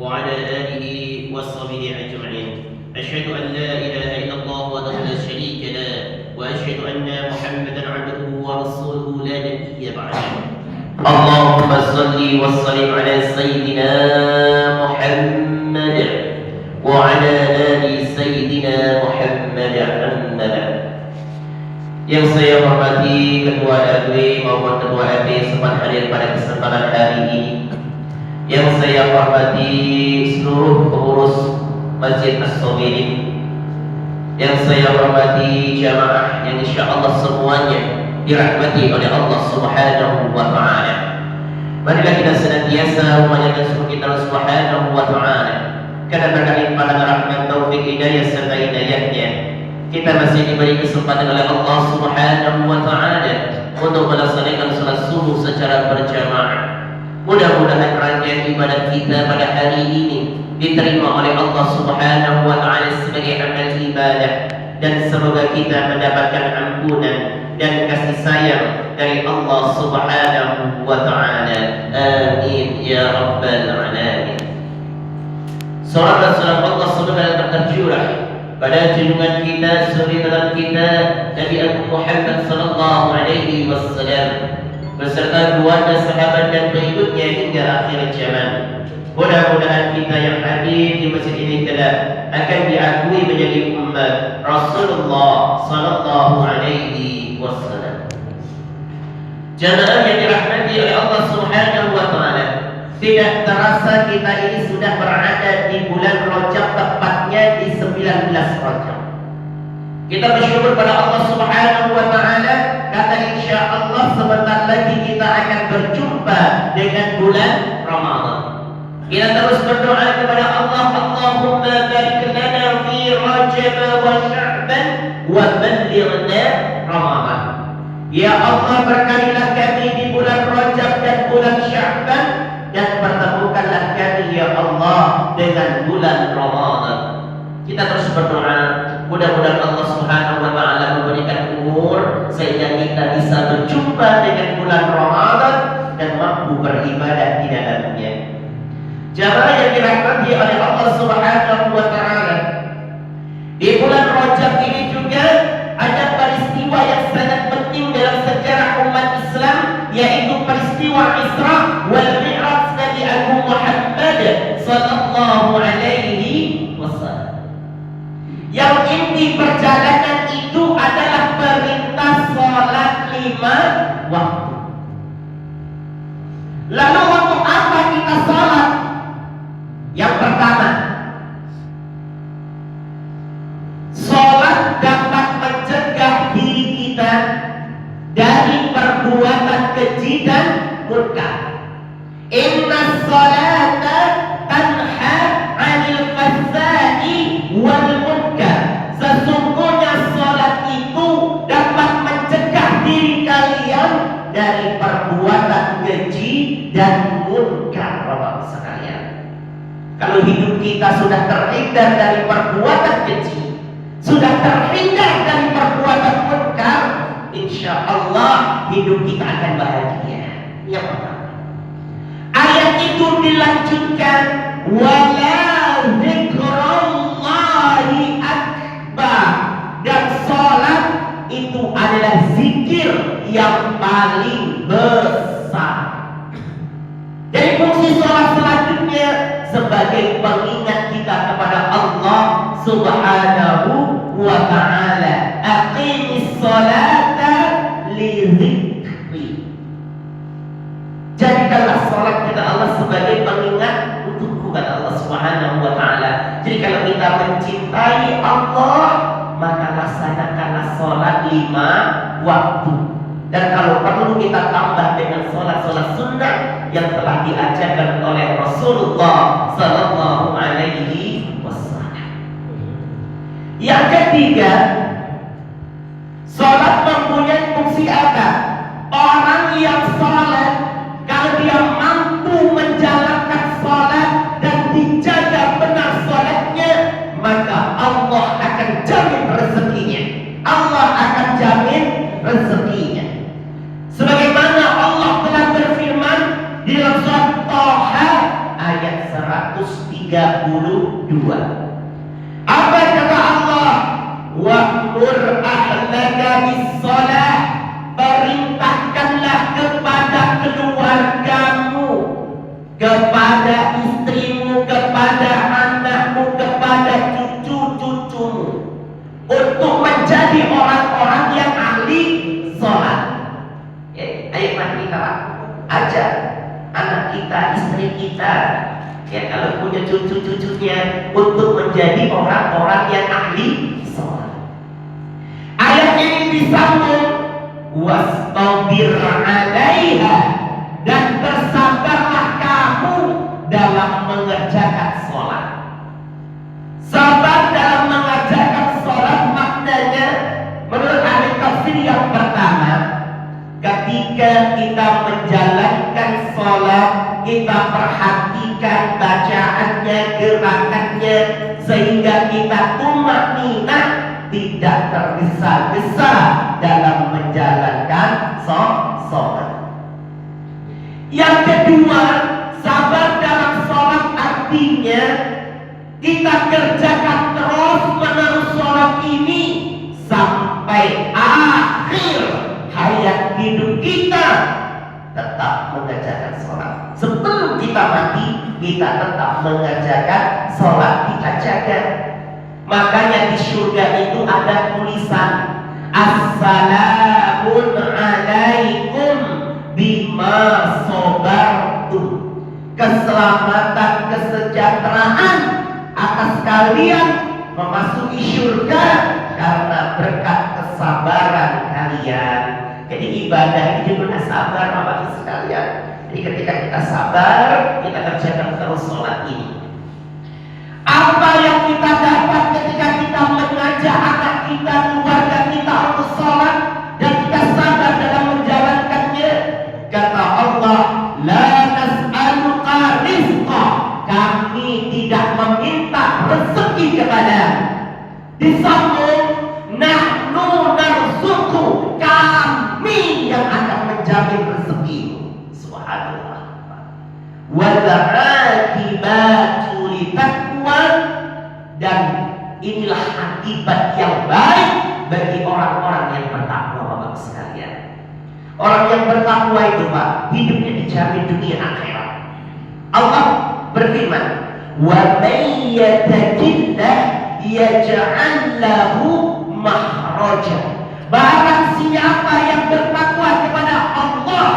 وعلى آله وصحبه أجمعين. أشهد أن لا إله إلا الله وحده لا شريك له وأشهد أن محمدا عبده ورسوله لا نبي بعده. اللهم صل وسلم على سيدنا محمد وعلى آل سيدنا محمد. أما بعد. Yang saya hormati Ketua RW maupun Ketua RT sempat hadir pada kesempatan hari ini. Yang saya hormati seluruh pengurus Masjid As-Sabirin. Yang saya hormati jamaah yang insyaallah semuanya dirahmati oleh Allah Subhanahu wa taala. Marilah kita senantiasa memanjatkan syukur kita Subhanahu wa taala karena berkat limpahan rahmat, taufik, hidayah serta hidayahnya kita masih diberi kesempatan oleh Allah Subhanahu wa taala untuk melaksanakan salat subuh secara berjamaah. Mudah-mudahan rangkaian ibadah kita pada hari ini diterima oleh Allah Subhanahu wa taala sebagai amal ibadah, dan semoga kita mendapatkan ampunan dan kasih sayang dari Allah Subhanahu wa taala. Amin ya rabbal alamin. Salam dan salam Allah Subhanahu tercurah pada junjungan kita, suri dalam kita Nabi Muhammad sallallahu alaihi wasallam beserta keluarga, sahabat dan pengikutnya hingga akhir zaman. Mudah-mudahan kita yang hadir di masjid ini kelak akan diakui menjadi umat Rasulullah sallallahu alaihi wasallam. Jamaah yang dirahmati oleh Allah Subhanahu wa taala, tidak terasa kita ini sudah berada di bulan Rajab, tepatnya di 19 Rajab. Kita bersyukur pada Allah Subhanahu wa taala karena insyaallah sebentar lagi kita akan berjumpa dengan bulan Ramadan. Kita terus berdoa kepada Allah, Allahumma barik lana fi Rajab wa Sya'ban wa ballighna Ramadan. Ya Allah, berkatilah kami di bulan Rajab dan bulan Sya'ban, dan pertemukanlah kami ya Allah dengan bulan Ramadan. Kita terus berdoa, mudah-mudahan Allah Subhanahu wa taala memberikan umur sehingga kita bisa berjumpa dengan bulan Ramadan dan mampu beribadah di dalamnya. Jamaah yang dirahmati oleh Allah Subhanahu wa taala, di bulan Rajab ini juga ada peristiwa yang sangat penting dalam sejarah umat Islam, yaitu peristiwa Isra wal Mi'raj Nabi Agung Muhammad sallallahu alaihi wasallam. Yang inti perjalanan itu adalah perintah salat 5 waktu. Lalu untuk apa kita salat? Yang pertama, salat dapat mencegah diri kita dari perbuatan keji dan munkar. Inna salata tanha 'anil fahsya'i wal munkar. Sesungguhnya salat itu dapat mencegah diri kalian dari perbuatan keji dan munkar. Bapak sekalian, kalau hidup kita sudah terhindar dari perbuatan keji, sudah terhindar dari perbuatan munkar, insya Allah hidup kita akan bahagia. Yang pertama, ayat itu dilanjutkan, wala zikrullahi akbar, dan salat itu adalah zikir yang paling besar. Jadi fungsi salat selanjutnya sebagai pengingat kita kepada Allah Subhanahu wa ta'ala. Aqimis salata li dzikri. Jadikanlah salat kita Allah sebagai pengingat untuk kepada Allah Subhanahu wa ta'ala. Jadi kalau kita mencintai Allah, maka laksanakanlah salat 5 waktu. Dan kalau perlu kita tambah dengan salat-salat sunnah yang telah diajarkan oleh Rasulullah sallallahu alaihi wasallam. Yang ketiga, salat mempunyai fungsi apa? Orang yang salat, kalau dia mampu menjalankan salat dan dijaga benar salatnya, maka Allah akan jamin rezekinya. Allah akan jamin rezekinya. Sebagaimana Allah telah berfirman di dalam surat Taha ayat 103. 32. Apa kata Allah? Wa'mur ahlaka bis-shalah, perintahkanlah kepada keluargamu, kepada istrimu, kepada anakmu, kepada cucu-cucumu untuk menjadi orang-orang yang ahli sholat. Ayo mari kita ajar anak kita, istri kita, ya kalau punya cucu-cucunya untuk menjadi orang-orang yang ahli sholat. Ayat ini disambung, wastabir 'alaiha, dan bersabarlah kamu dalam mengerjakan sholat. Sabar dalam mengerjakan sholat maknanya menurut ahli tafsir yang pertama, ketika kita menjalankan sholat, kita perhatikan bacaannya, gerakannya, sehingga kita tumakninah, tidak tergesa-gesa dalam menjalankan sholat. Yang kedua, sabar dalam sholat artinya kita kerjakan terus menerus sholat ini sampai akhir hayat hidup kita, tetap mengerjakan sholat. Sebelum kita mati, kita tetap mengerjakan sholat, kita jaga. Makanya di surga itu ada tulisan Assalamun alaikum bima sabartum, keselamatan, kesejahteraan atas kalian memasuki surga karena berkat kesabaran kalian. Jadi ibadah ini juga sabar, Bapak sekalian. Jadi ketika kita sabar, kita kerjakan terus sholat ini. Apa yang kita dapat ketika kita mengajak anak kita, keluarga kita untuk sholat, dan kita sabar dalam menjalankannya? Kata Allah, la nas'aluka rizqa, kami tidak meminta rezeki kepada. Disambung, nahnu narzuku, kami yang akan menjamin rezeki. Subhanallah. Wal akibatu litaqwa, dan inilah akibat yang baik bagi orang-orang yang bertakwa, Bapak sekalian. Orang yang bertakwa itu, Pak, hidupnya dijamin dunia akhirat. Allah berfirman, wa may yattaqillah yaj'al lahu makhraja. Barang siapa yang bertakwa kepada Allah,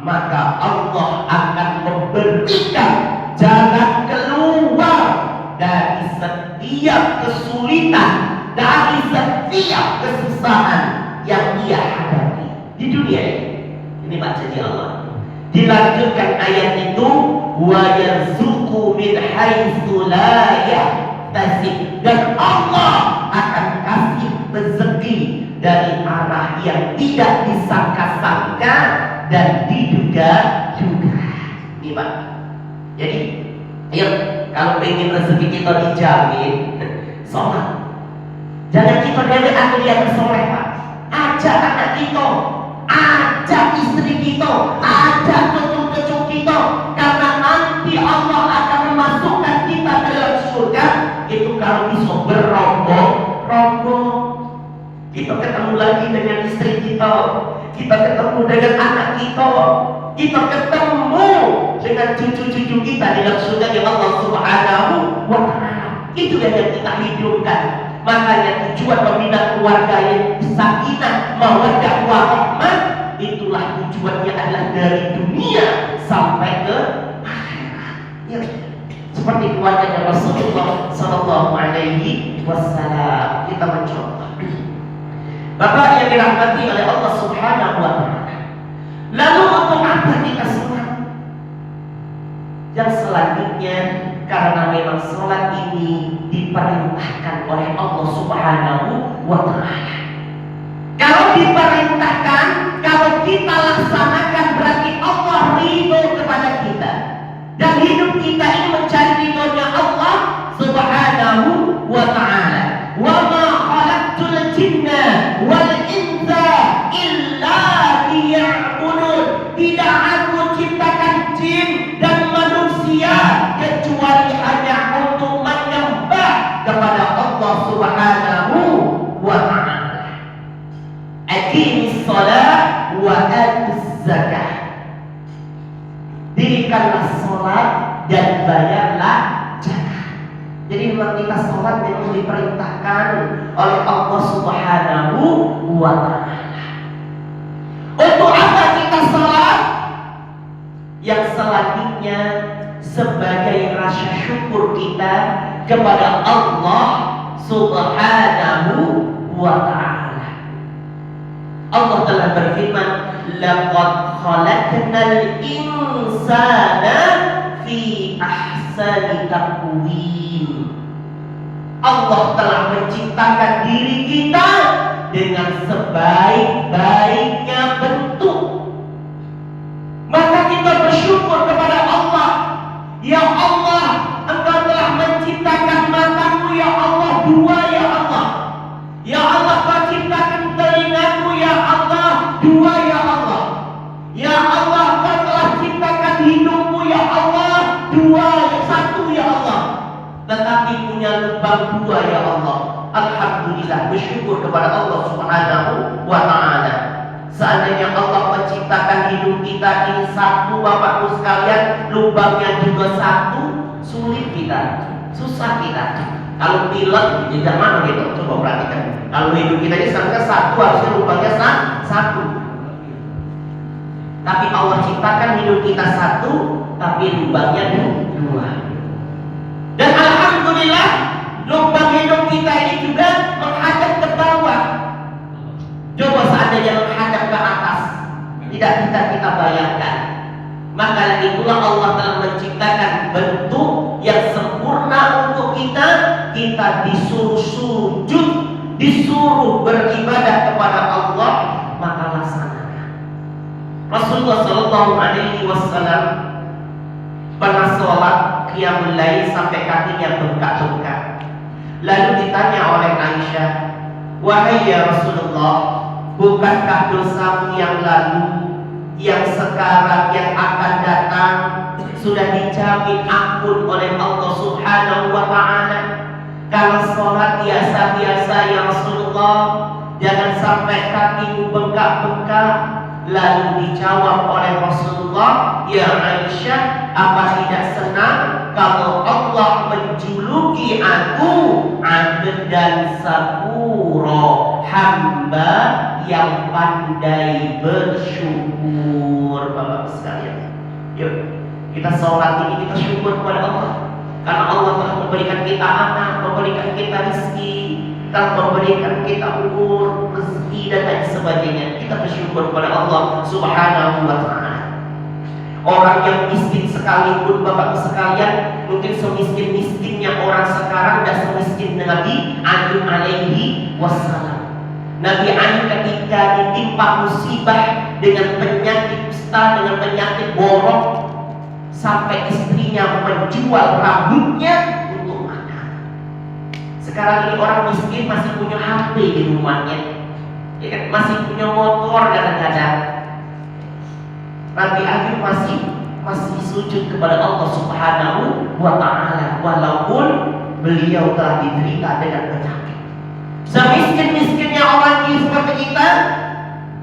maka Allah akan memberikan jalan keluar dari setiap kesulitan, dari setiap kesusahan yang ia hadapi di dunia ini. Ini baca di Allah. Dilanjutkan ayat itu, wa yarzuqu min haitsu la yahtasib, dan Allah akan kasih rezeki dari arah yang tidak disangka-sangka dan diduga-duga. Ini Pak. Jadi, ayo kalau ingin rezeki kita dijamin, sholat. Jangan kita dari akhir yang soleh, Pak. Ajak anak kita, ajak istri kita, ajak cucu-cucu kita, karena nanti Allah akan memasukkan kita ke dalam surga. Itu kalau bisa berombong-rombong. Kita ketemu lagi dengan istri kita, kita ketemu dengan anak kita, kita ketemu dengan cucu-cucu kita di dalam surga yang Allah Subhanahu wa Ta'ala. Itu yang kita hidupkan. Makanya tujuan membina keluarga yang sakinah, mawaddah, warahmah, itulah tujuannya adalah dari dunia sampai ke akhirat. Ya. Seperti keluarganya Rasulullah Sallallahu Alaihi Wasallam. Kita mencontoh. Bapak yang dirahmati oleh Allah Subhanahu Wa Taala. Lalu untuk apa kita sholat? Yang selanjutnya, karena memang sholat ini diperintahkan oleh Allah Subhanahu wa Ta'ala. Kalau diperintahkan, kalau kita laksanakan, berarti Allah ridho kepada kita, dan hidup kita ini mencari ridhonya Allah Subhanahu wa Ta'ala. Wa ma khalaqtul jinna wal insa illa liya'budun. Tidak aku ciptakan jin dan manusia kecuali hanya zakah. Dirikanlah sholat dan bayarlah zakat. Jadi memang kita sholat memang diperintahkan oleh Allah Subhanahu wa ta'ala. Untuk apa kita sholat? Yang selanjutnya sebagai rasa syukur kita kepada Allah Subhanahu wa ta'ala. Allah telah berfirman, laqad khalaqnal insana fi ahsani taqwim. Allah telah menciptakan diri kita dengan sebaik-baiknya bentuk. Maka kita bersyukur kepada Allah. Ya Allah, Engkau telah menciptakan mataku, ya Allah, dua, ya Allah. Ya Allah, Kau ciptakan telingaku, ya Allah, dua, ya Allah. Ya Allah, Kau telah ciptakan hidungku, ya Allah, dua, satu, ya Allah. Tetapi punya lubang dua, ya Allah. Alhamdulillah, bersyukur kepada Allah Subhanahu wa ta'ala. Seandainya Allah menciptakan hidup kita ini satu, Bapakku sekalian, lubangnya juga satu, sulit kita, susah kita. Kalau pilek, tidak mana gitu, coba perhatikan. Kalau hidup kita ini seharusnya satu, harusnya lubangnya satu. Tapi Allah ciptakan hidup kita satu, tapi lubangnya dua. Dan alhamdulillah, lubang hidup kita ini juga menghadap ke bawah. Coba seandainya menghadap ke atas, tidak bisa kita bayangkan. Maka itulah Allah telah menciptakan bentuk yang sempurna untuk kita. Kita disuruh sujud, disuruh beribadah kepada Allah, maka laksanakan. Rasulullah Shallallahu Alaihi Wasallam pernah sholat qiyamul lail sampai kakinya bengkak-bengkak. Lalu ditanya oleh Aisyah, wahai ya Rasulullah, bukankah dosamu yang lalu, yang sekarang, yang akan datang sudah dijamin ampun oleh Allah Subhanahu wa ta'ala? Kalau sholat biasa-biasa ya Rasulullah, jangan sampai kakimu bengkak-bengkak. Lalu dijawab oleh Rasulullah, ya Aisyah, apa tidak senang kalau Allah menjuluki aku abd dan saburo, hamba yang pandai bersyukur. Bapak sekalian, yuk kita sholat ini kita syukur kepada Allah, karena Allah telah memberikan kita anak, memberikan kita rezeki, telah memberikan kita umur, rezeki dan lain sebagainya. Kita bersyukur kepada Allah Subhanahu wa ta'ala. Orang yang miskin sekalipun, Bapak sekalian, mungkin semiskin-miskinnya orang sekarang dan semiskin Nabi Ali alaihi wassalam. Nabi Ali ketika ditimpa musibah dengan penyakit kusta, dengan penyakit borok, sampai istrinya menjual rambutnya untuk makan. Sekarang ini orang miskin masih punya HP di rumahnya, ya kan? Masih punya motor kadang-kadang. Nabi Ayub masih sujud kepada Allah Subhanahu wa ta'ala, walaupun beliau telah diderita dengan penyakit. Semiskin-miskinnya orang ini seperti kita,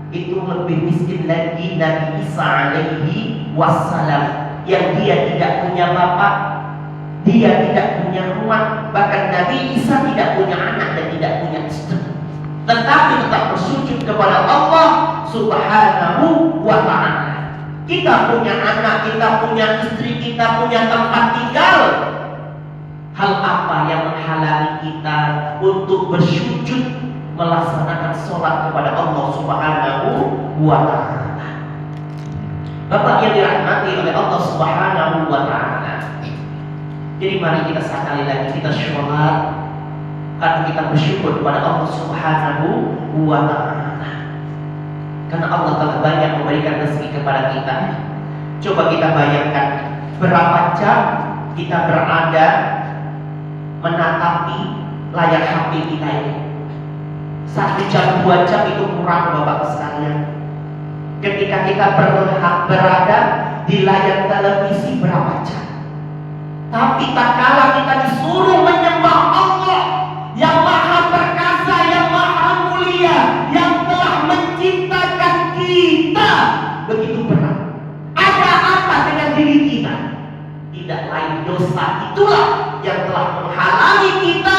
itu lebih miskin lagi Nabi Isa alaihi wassalam, yang dia tidak punya bapak, dia tidak punya rumah, bahkan Nabi Isa tidak punya anak dan tidak punya istri, tetapi tetap bersujud kepada Allah Subhanahu wa ta'ala. Kita punya anak, kita punya istri, kita punya tempat tinggal. Hal apa yang menghalangi kita untuk bersujud melaksanakan sholat kepada Allah Subhanahu wa ta'ala? Bapak yang dirahmati oleh Allah Subhanahu wa ta'ala, jadi mari kita sekali lagi kita sholat karena kita bersyukur kepada Allah Subhanahu wa ta'ala. Karena Allah telah banyak memberikan rezeki kepada kita. Coba kita bayangkan berapa jam kita berada menatapi layar HP kita ini. 1 jam 2 jam itu kurang, Bapak sekalian. Ketika kita berada di layar televisi berapa jam? Tapi tak kala kita disuruh menyembah Allah yang maha perkasa, yang maha mulia, yang telah menciptakan kita begitu dosa itulah yang telah menghalangi kita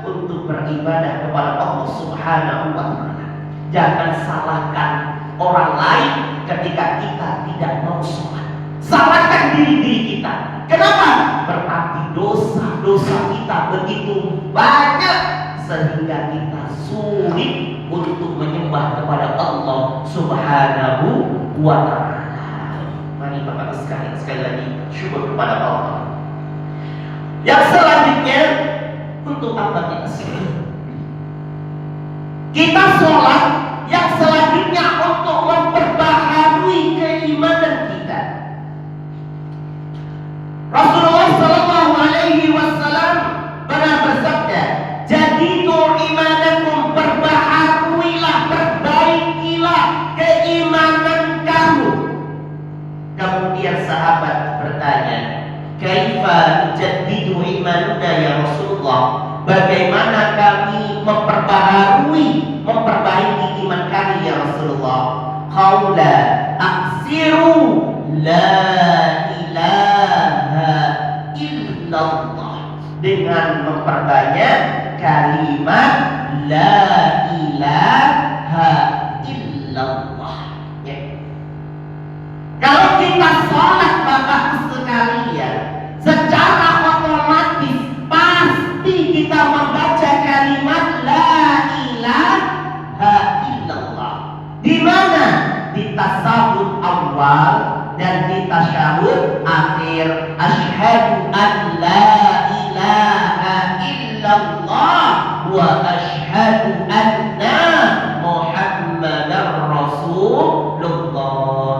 untuk beribadah kepada Allah Subhanahu wa Ta'ala. Jangan salahkan orang lain ketika kita tidak mau sholat. Salahkan diri kita. Kenapa? Berarti dosa-dosa kita begitu banyak sehingga kita sulit untuk menyembah kepada Allah Subhanahu wa Ta'ala. Mari Bapak sekalian, sekali lagi syukur kepada Allah. Yang selanjutnya, untuk apa kita sholat? Kita sholat yang selanjutnya untuk memperbaharui keimanan kita. Rasulullah Sallallahu Alaihi Wasallam pernah bersabda, "Jadidu imanakum, perbaharuilah, perbaikilah keimanan kamu." Kemudian sahabat bertanya, "Kaifa nujaddidu imanuna ya Rasulullah?" Bagaimana kami memperbaiki iman kami ya Rasulullah? Qaula aksiru la ilaha illallah, dengan memperbanyak kalimat la ilaha illallah. Ya. Kalau kita sholat Bapak sekalian, secara otomatis pasti kita membaca kalimat la ilaha illallah. Di mana? Di tasawuf awal dan di tasyahud akhir. Asyhadu an la ilaha illallah wa asyhadu anna Muhammadar Rasulullah.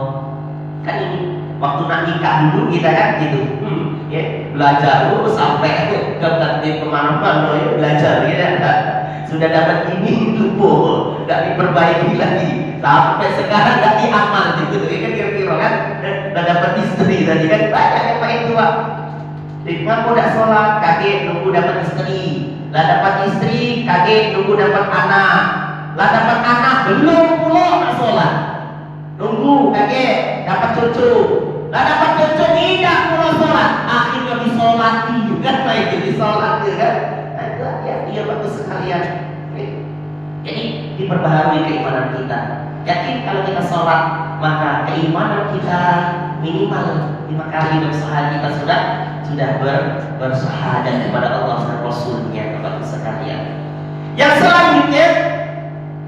Kan ini waktu nak nikah dulu kita kan gitu, ya, belajar dulu sampai dapat di kemana-mana, ya, belajar ya. Sudah dapat ini lupa, nggak diperbaiki lagi, sampai sekarang nggak diamal gitu, ya kan kira-kira kan. Udah dapat istri tadi kan banyak yang main tua. Ngaku udah sholat, kaget nunggu dapat istri. Lah dapat istri, kaget nunggu dapat anak. Lah dapat anak belum pula nak sholat. Nunggu kaget dapat cucu. Lah dapat cucu tidak pula sholat. Akhirnya disolati juga, baik disolat kan. Ya, dia bagus sekalian. Jadi diperbaharui keimanan kita. Yakin kalau kita sholat maka keimanan kita minimal 5 kali bersyahadat, kita sudah bersyahadat kepada Allah dan Rasulnya, Bapak sekalian. Yang selanjutnya,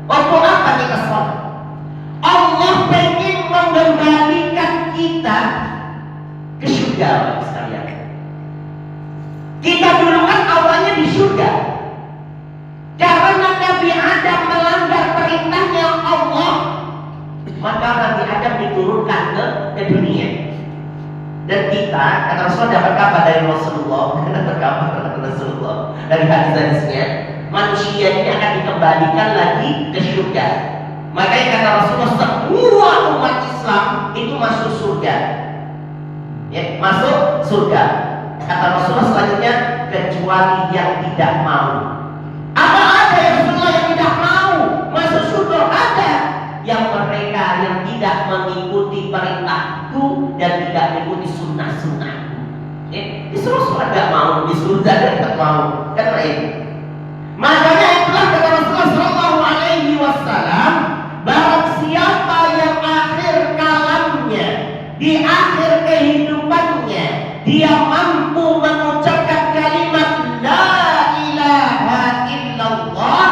untuk apa kita sholat? Allah pengen mengembalikan kita ke surga, Bapak sekalian. Kita dulu kan awalnya di surga, karena Nabi Adam melanggar perintahnya Allah, maka Nabi Adam diturunkan ke dunia. Dan kita, kata Rasulullah, dapat kabar dari Rasulullah, dari hadis-hadisnya, manusia ini akan dikembalikan lagi ke surga. Makanya kata Rasulullah, semua umat Islam itu masuk surga, ya, masuk surga. Kata Rasulullah selanjutnya, kecuali yang tidak mau. Apa ada yang Rasulullah yang tidak mau masuk surga? Ada. Yang mereka yang tidak mengikuti perintahku dan tidak mengikuti sunnah-sunnahku, ya, disuruh sholat gak mau, disuruh zakat gak mau, karena itu. Makanya itulah kata Rasulullah Sallallahu Alaihi Wasallam, barang siapa yang akhir kalamnya, di akhir kehidupannya, dia mampu mengucapkan kalimat la ilaha illallah,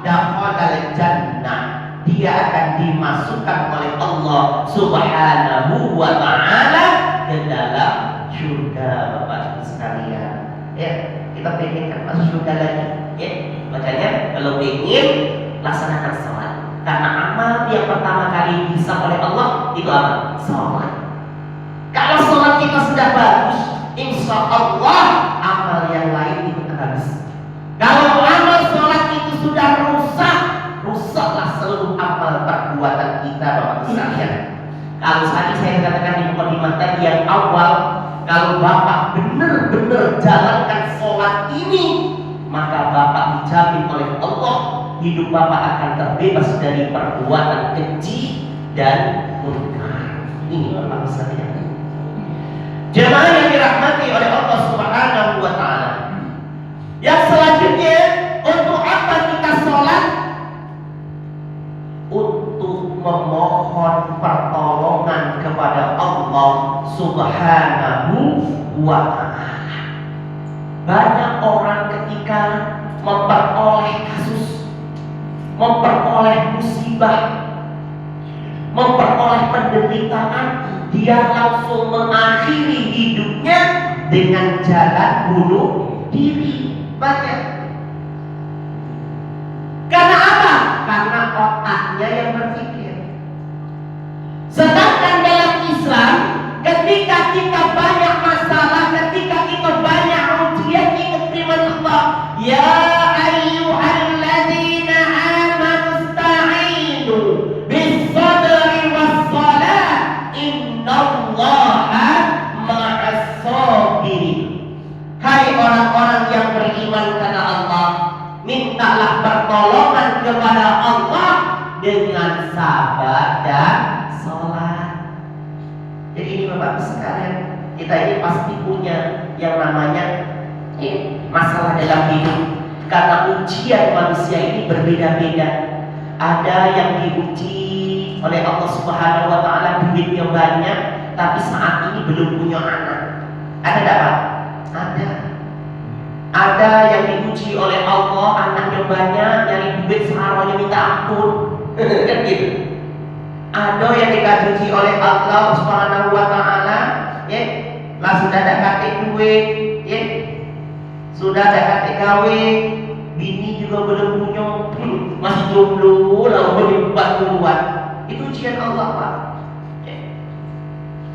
dakhalal jannah, dia akan dimasukkan oleh Allah Subhanahu wa Ta'ala ke dalam surga, Bapak sekalian. Ya, kita pengen kan masuk surga lagi, ya. Makanya kalau ingin laksanakan sholat, karena amal yang pertama kali bisa oleh Allah itu apa? Sholat. Kalau sholat kita sudah bagus, insya Allah amal yang lain itu habis. Kalau amal sholat itu sudah rusak, rusaklah seluruh amal perbuatan kita, Bapak sekalian. Kalau tadi saya katakan di mukadimah tadi yang awal, kalau Bapak benar-benar jalankan sholat ini, maka Bapak dijamin oleh Allah hidup Bapak akan terbebas dari perbuatan keji dan munkar. Ini Bapak sekalian. Jemaah yang dirahmati oleh Allah Subhanahu Allah Subhanahu wa ta'ala. Banyak orang ketika memperoleh kasus, memperoleh musibah, memperoleh penderitaan, dia langsung mengakhiri hidupnya dengan jalan bunuh diri. Banyak. Karena apa? Karena otaknya yang berpikir. Sedangkan dalam Islam, ketika kita banyak masalah, ketika kita banyak ujian, ingat firman Allah, ya ayyuhalladzina amanu ista'inu bis-sabri was-salat innallaha ma'as-sabirin. Hai orang-orang yang beriman kepada Allah, mintalah pertolongan kepada Allah dengan sabar dan sholat. Jadi ini Bapak sekalian, kita ini pasti punya yang namanya masalah dalam hidup. Karena ujian manusia ini berbeda-beda. Ada yang diuji oleh Allah Subhanahu wa ta'ala duitnya banyak, tapi saat ini belum punya anak. Ada tak Pak? Ada. Ada yang diuji oleh Allah, anaknya banyak, nyari duit seharusnya minta ampun. Kan gitu. Ada yang dikajuti oleh Allah Subhanahu wa ta'ala, ya, lah sudah ada kakek duit, ya, sudah ada kakek gawe, bini juga belum punya, masih jomblo, lalu berbuat. Itu ujian Allah Pak. Ya.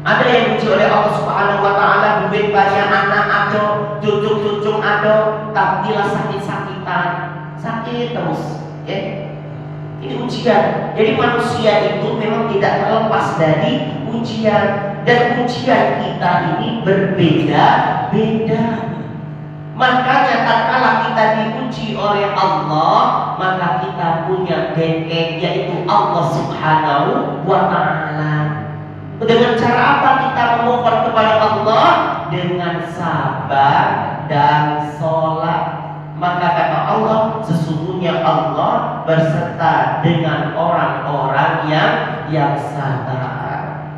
Ada yang diuji oleh Allah Subhanahu wa ta'ala, duit banyak, anak ada, cucuk-cucuk ada, tapi lah sakit-sakitan, sakit terus, ya. Ini ujian. Jadi manusia itu memang tidak terlepas dari ujian, dan ujian kita ini berbeda-beda. Makanya tatkala kita diuji oleh Allah, maka kita punya gengge, yaitu Allah Subhanahu wa ta'ala. Dengan cara apa kita memohon kepada Allah? Dengan sabar dan sholat. Maka kata Allah, sesungguhnya Allah berserta dengan orang-orang yang sabar.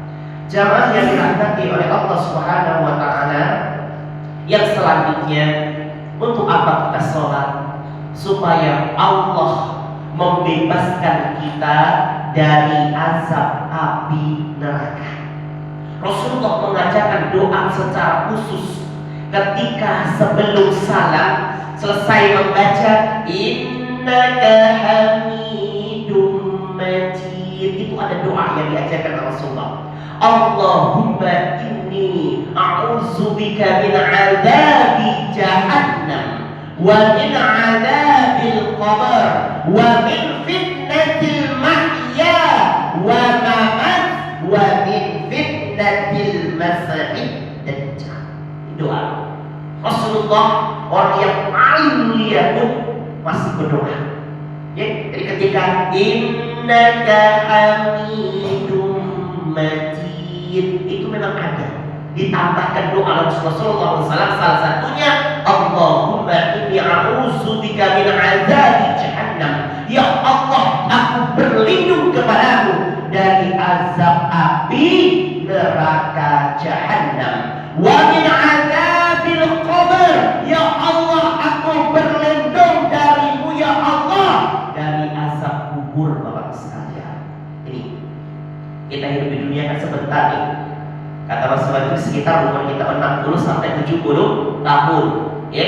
Jamaah yang dirahmati oleh Allah Subhanahu wa ta'ala, yang selanjutnya, untuk apa kita sholat? Supaya Allah membebaskan kita dari azab api neraka. Rasulullah mengajarkan doa secara khusus ketika sebelum salam, selesai membaca innaka hamidum majid, itu ada doa yang diajarkan Rasulullah. Allahumma inni a'udzubika min 'adzabi jahannam wa min 'adzabil qabr wa min fitnatil mahya wa mamat wa min fitnatil masiihid dajjal. Doa Rasulullah, orang yang paling mulia pun masih berdoa. Ya, jadi ketika innaka hamidum majid, itu memang ada ditambahkan doa Rasulullah SAW, salah satunya Allahumma inni a'udzubika min 'adzabi jahannam. Ya Allah, aku berlindung kepadamu dari azab api neraka jahannam. Wa min 'adzabil qabr, ya Allah, aku berlindung darimu ya Allah dari azab kubur. Bapak sekalian, ini kita hidup di dunia kan sebentar nih. Kata Rasulullah itu sekitar umur kita 60 sampai 70 tahun, ya.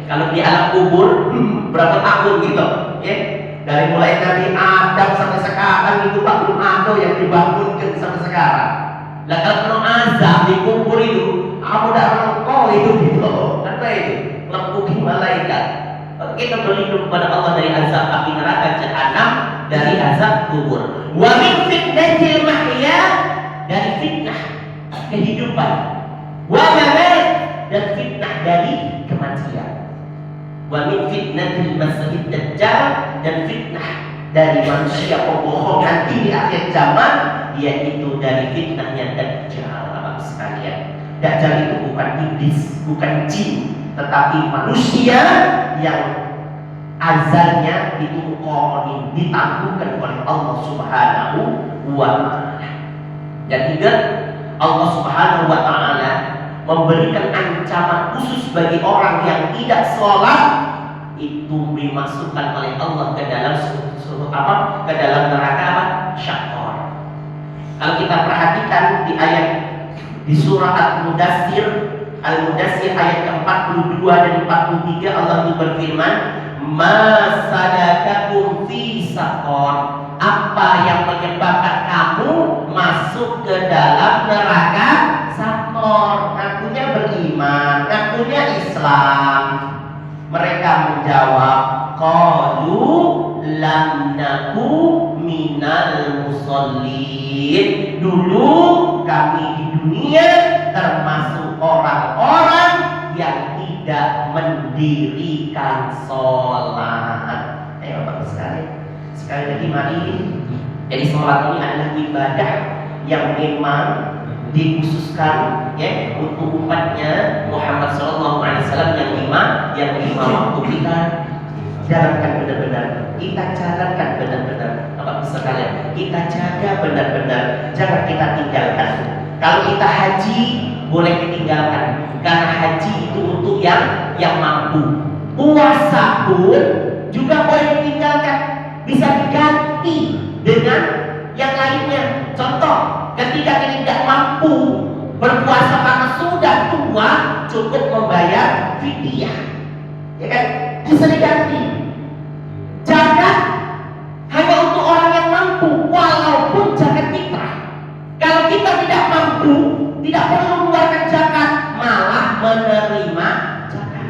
Kalau di alam kubur berapa tahun gitu, ya. Dari mulai Nabi Adam sampai sekarang itu Pak, belum ada yang dibangunkan sampai sekarang. Lah kalau azab di kubur itu, kamu dah rangkau itu gitu, apa itu? Lempukin malaikat. Kita berlindung kepada Allah dari azab api neraka jahannam, dari azab kubur. Wa min fitnatil mahya, dari fitnah kehidupan. Wa mamat, dan fitnah dari kematian. Wa min fitnatil masiihid dajjal, dan fitnah dari manusia pembohongan di akhir zaman, yaitu dari fitnahnya Dajjal. Bapak sekalian, Dajjal itu bukan iblis, bukan jin, tetapi manusia yang azalnya itu qarin, ditangguhkan oleh Allah Subhanahu wa ta'ala. Dan ingat, Allah Subhanahu wa taala memberikan ancaman khusus bagi orang yang tidak sholat, itu dimasukkan oleh Allah ke dalam ke dalam neraka syaqar. Kalau kita perhatikan di ayat di surah Al-Mudassir ayat ke-42 dan 43, Allah itu berfirman, "Ma salakakum fi saqar?" Apa yang menyebabkan kamu masuk ke dalam neraka sakor? Ngakunya beriman, ngakunya Islam. Mereka menjawab, qalu lam naku minal musallin. Dulu kami di dunia termasuk orang-orang yang tidak mendirikan sholat. Ayo Bapak sekalian, sekali lagi mari. Jadi sholat ini adalah ibadah yang memang dikhususkan ya untuk umatnya Muhammad SAW yang lima waktu. Kita jalankan benar-benar, kita jalankan benar-benar, Bapak sekalian, kita jaga benar-benar, jangan kita tinggalkan. Kalau kita haji boleh ditinggalkan, karena haji itu untuk yang mampu. Puasa pun juga boleh ditinggalkan, bisa diganti dengan yang lainnya. Contoh, ketika kita tidak mampu berpuasa karena sudah tua, cukup membayar fidyah, ya kan? Bisa diganti. Zakat hanya untuk orang yang mampu, walaupun zakat fitrah. Kalau kita tidak mampu, tidak perlu mengeluarkan zakat, malah menerima zakat.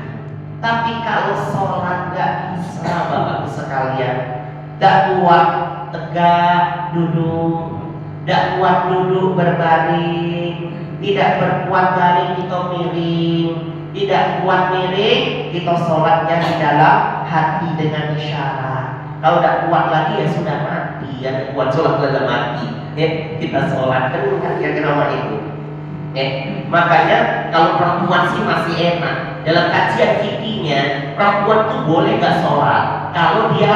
Tapi kalau sholat nggak bisa, Bapak sekalian, tidak kuat tegak duduk, tidak kuat duduk berbaring, tidak berkuat baring kita miring, tidak kuat miring kita sholatnya di dalam hati dengan isyarat. Kalau tidak kuat lagi ya sudah mati, ya kuat sholat sudah mati. Kita sholat kan kira-kira itu. Makanya kalau perempuan sih masih enak. Dalam kajian fikihnya perempuan tuh boleh gak sholat kalau dia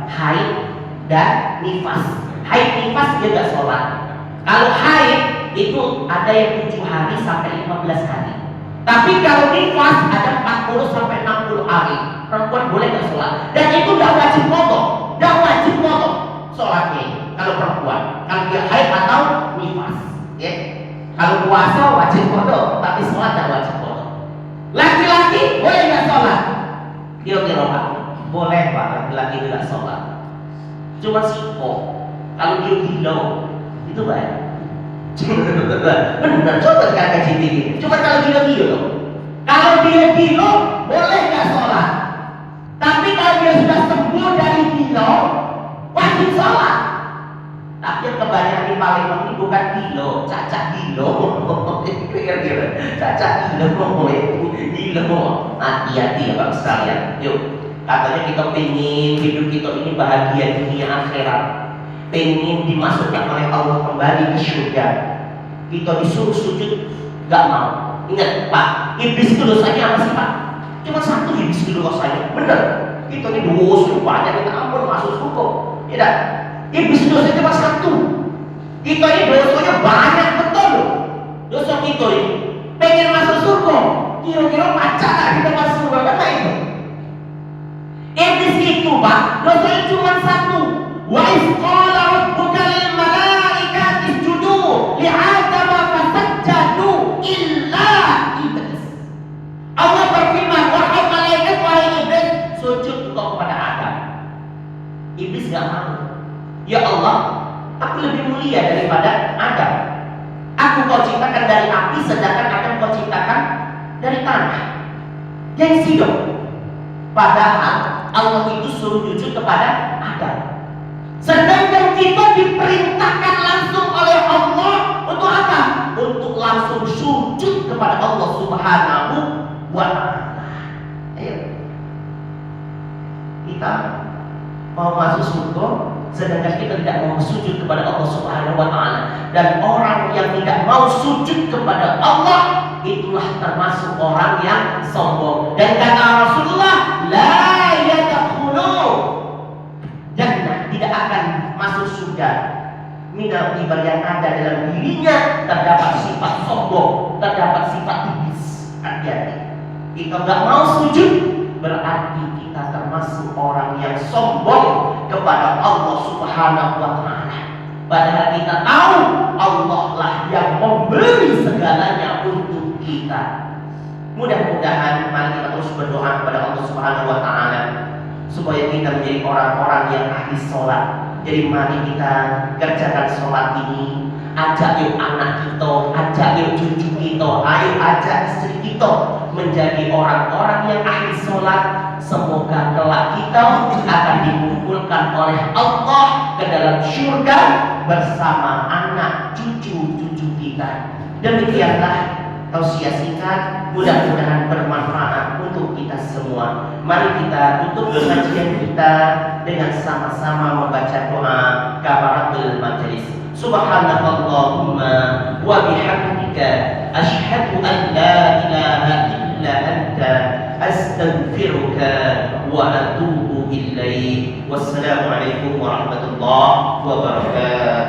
haid dan nifas. Haid nifas dia gak sholat. Kalau haid itu ada yang 7 hari sampai 15 hari. Tapi kalau nifas ada 40 sampai 60 hari. Perempuan boleh gak sholat. Dan itu gak wajib qadha, gak wajib qadha sholatnya kalau perempuan. Kalau dia haid atau nifas, ya. Kalau puasa wajib qadha, tapi sholat gak wajib qadha. Laki-laki boleh gak sholat? Kira-kira Pak, boleh Pak, laki-laki tidak sholat. Cuma siko, kalau dia gila itu baik. Benar, coba sekarang kaji ini. Cuma kalau gila-gila, kalau dia gila boleh gak sholat. Tapi kalau dia sudah sembuh dari gila, wajib sholat. Tapi yang kebanyakan di Palembang ini bukan gila, cacat gila. Cacat gila, hati-hati ya Pak sekalian. Yuk, katanya kita pengen hidup kita ini bahagia dunia akhirat, pengen dimasukkan oleh Allah kembali ke surga. Kita disuruh sujud, gak mau. Ingat Pak, iblis itu dosanya apa sih Pak? Cuma satu iblis itu dosanya, bener. Kita ini dosa banyak, kita ampun masuk surga. Tidak, iblis dosanya cuma satu. Kita ini dosanya banyak betul. Dosa kita ini pengen masuk surga, kira-kira pacaran kita masuk surga kan itu. Iblis itu Pak, dosanya cuma satu. Wa iz qala rabbuka lil malaikati isjudu li Adama fasajjadu illa iblis. Allah berfirman, wahai malaikat, wahai iblis, sujud engkau kepada Adam. Iblis gak mau. Ya Allah, aku lebih mulia daripada Adam. Aku kau ciptakan dari api, sedangkan Adam kau ciptakan dari tanah. Gengsi dong. Padahal Allah itu suruh sujud kepada Adam. Sedangkan kita diperintahkan langsung oleh Allah untuk apa? Untuk langsung sujud kepada Allah Subhanahu wa ta'ala. Ayo. Kita mau masuk surga, sedangkan kita tidak mau sujud kepada Allah Subhanahu wa ta'ala. Dan orang yang tidak mau sujud kepada Allah, itulah termasuk orang yang sombong. Dan kata Rasulullah, la yadkhulu jannah, tidak akan masuk surga minal kibar yang ada dalam dirinya terdapat sifat sombong, terdapat sifat iblis. Hati-hati. Kita nggak mau sujud, berarti kita termasuk orang yang sombong kepada Allah Subhanahu wa Ta'ala. Padahal kita tahu Allah lah yang memberi segalanya untuk kita. Mudah-mudahan mari kita terus berdoa kepada Allah Subhanahu wa Ta'ala supaya kita menjadi orang-orang yang ahli sholat. Jadi mari kita kerjakan sholat ini. Ajak yuk anak kita, ajak yuk cucu kita, ayo ajak istri kita menjadi orang-orang yang ahli sholat. Semoga kelak kita akan dikumpulkan oleh Allah ke dalam surga bersama anak cucu-cucu kita. Demikianlah tausiah singkat, mudah-mudahan bermanfaat untuk kita semua. Mari kita tutup pengajian kita dengan sama-sama membaca doa kafaratul majelis. Subhanakallahumma wa bihamdika asyhadu an la ilaha illa anta astaghfiruka wa atubu ilaik. Wassalamualaikum warahmatullahi wabarakatuh.